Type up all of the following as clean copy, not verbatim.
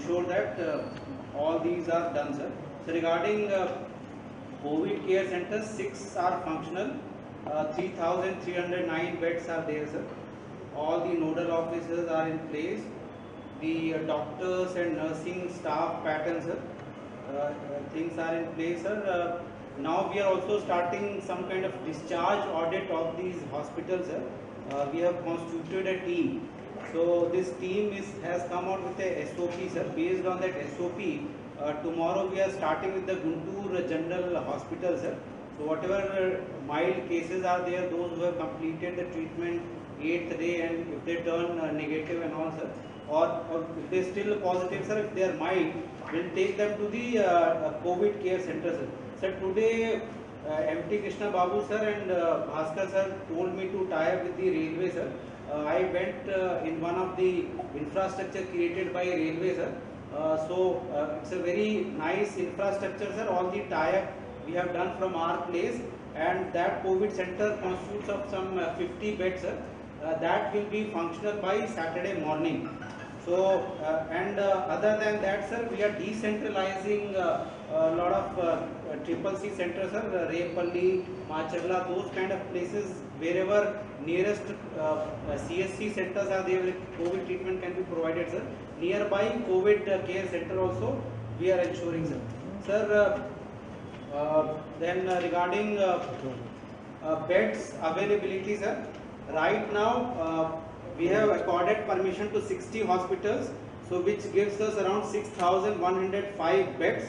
ensure that all these are done, sir. So regarding COVID care centers, 6 are functional, 3,309 beds are there, sir. All the nodal officers are in place. The doctors and nursing staff patterns, sir. Things are in place, sir. Now we are also starting some kind of discharge audit of these hospitals, sir. We have constituted a team. So this team has come out with a SOP, sir. Based on that SOP, tomorrow we are starting with the Guntur General Hospital, sir. So whatever mild cases are there, those who have completed the treatment 8th day, and if they turn negative and all, sir, or if they still positive, sir, if they are mild, we'll take them to the COVID care center, sir. Sir, today MT Krishna Babu sir and Bhaskar sir told me to tie up with the railway, sir. I went in one of the infrastructure created by railway, sir. It's a very nice infrastructure, sir. All the tie-up we have done from our place, and that COVID center constitutes of some 50 beds, sir. That will be functional by Saturday morning. So other than that, sir, we are decentralizing a lot of triple C centers, sir, Repalli, Macharla, those kind of places, wherever nearest CSC centers are there, COVID treatment can be provided, sir. Nearby COVID care center also we are ensuring, sir. Sir, then regarding beds availability, sir, right now we have accorded permission to 60 hospitals, so which gives us around 6,105 beds,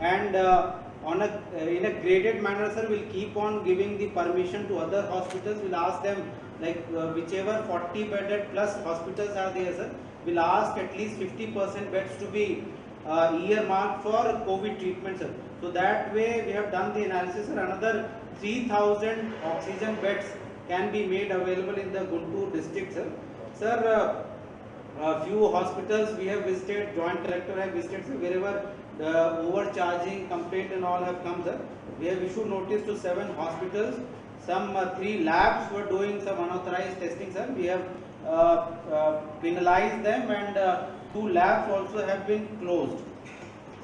and in a graded manner, sir, we'll keep on giving the permission to other hospitals. We'll ask them, like whichever 40 bedded plus hospitals are there, sir, we'll ask at least 50% beds to be earmarked for COVID treatment, sir. So that way we have done the analysis, sir. Another 3,000 oxygen beds can be made available in the Guntur district, sir. Sir, a few hospitals we have visited, Joint Collector have visited, sir, wherever the overcharging complaint and all have come, sir. We have issued notice to 7 hospitals. Some 3 labs were doing some unauthorized testing, sir. We have penalized them, and 2 labs also have been closed.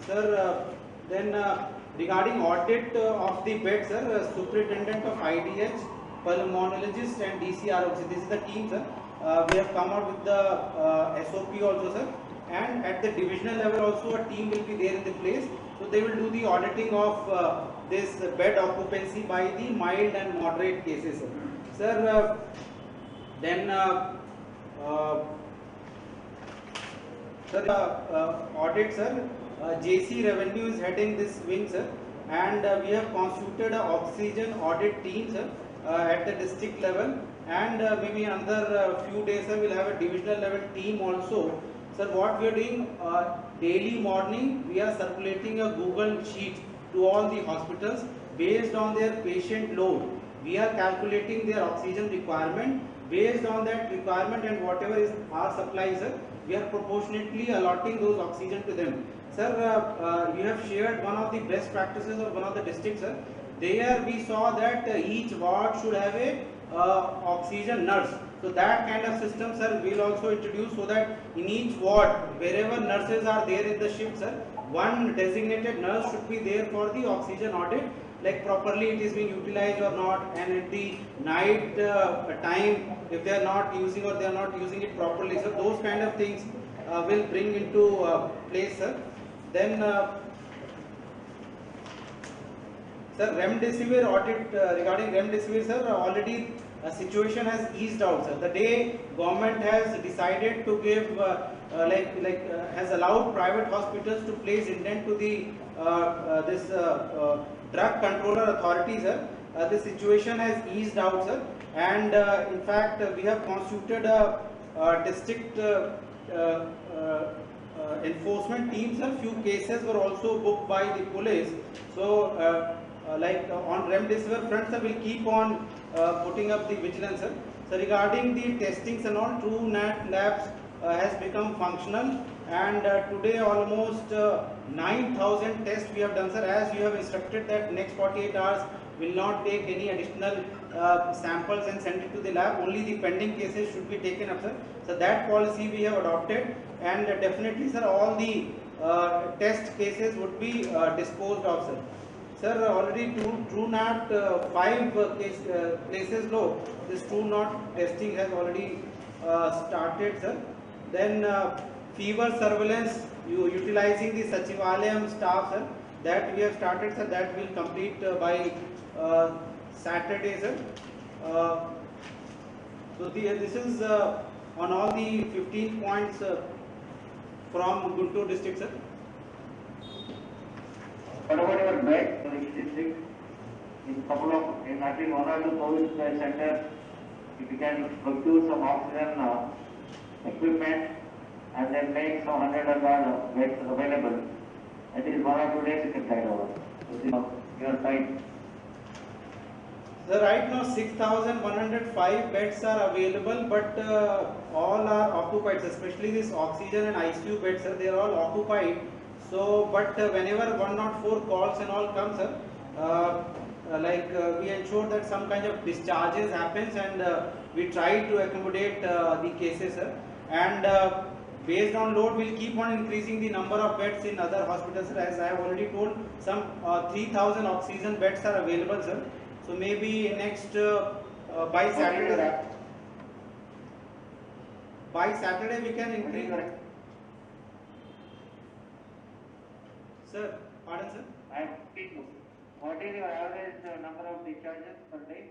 Sir, then regarding audit of the bed, sir, Superintendent of IDH, pulmonologist and DCRO, this is the team, sir. We have come out with the SOP also, sir, and at the divisional level also a team will be there in the place, so they will do the auditing of this bed occupancy by the mild and moderate cases, sir. Sir, then audit, sir, JC Revenue is heading this wing, sir, and we have constituted an oxygen audit team, sir, at the district level, and maybe another few days, sir, we'll have a divisional level team also. Sir, what we are doing, daily morning we are circulating a Google sheet to all the hospitals based on their patient load. We are calculating their oxygen requirement. Based on that requirement and whatever is our supply, sir, we are proportionately allotting those oxygen to them. Sir, you have shared one of the best practices of one of the districts, sir. There we saw that each ward should have a oxygen nurse. So that kind of system, sir, we will also introduce, so that in each ward, wherever nurses are there in the shift, sir, one designated nurse should be there for the oxygen audit, like properly it is being utilized or not, and at the night time, if they are not using or they are not using it properly, so those kind of things will bring into place, sir. Then sir, Remdesivir audit, regarding Remdesivir, sir, already a situation has eased out, sir. The day government has decided to give, has allowed private hospitals to place indent to the drug controller authority, sir, the situation has eased out, sir, and in fact we have constituted a district enforcement teams, sir. Few cases were also booked by the police. So on Remdesivir front, sir, we'll keep on putting up the vigilance, sir. So regarding the testings and all, TrueNat labs has become functional, and today almost 9,000 tests we have done, sir. As you have instructed that next 48 hours will not take any additional samples and send it to the lab. Only the pending cases should be taken up, sir. So that policy we have adopted, and definitely, sir, all the test cases would be disposed of, sir. Sir, already TrueNAT 5 places low. This TrueNAT testing has already started, sir. Then fever surveillance, utilizing the Sachivalayam staff, sir, that we have started, sir. That will complete by Saturday, sir. So this is on all the 15 points from Guntur district, sir. What about your bed for each district? In at least one or two COVID centers, if you can procure some oxygen equipment and then make some 100 beds available, at least 1 or 2 days you can tide over. Your side. So right now 6,105 beds are available, but all are occupied, especially this oxygen and ICU beds, sir, they are all occupied. So, but whenever 104 calls and all comes, sir, we ensure that some kind of discharges happens, and we try to accommodate the cases, sir. And based on load, we'll keep on increasing the number of beds in other hospitals, sir. As I have already told, some 3,000 oxygen beds are available, sir. So maybe next by Saturday. By Saturday we can increase. Sir, pardon, sir. What is your average number of discharges per day?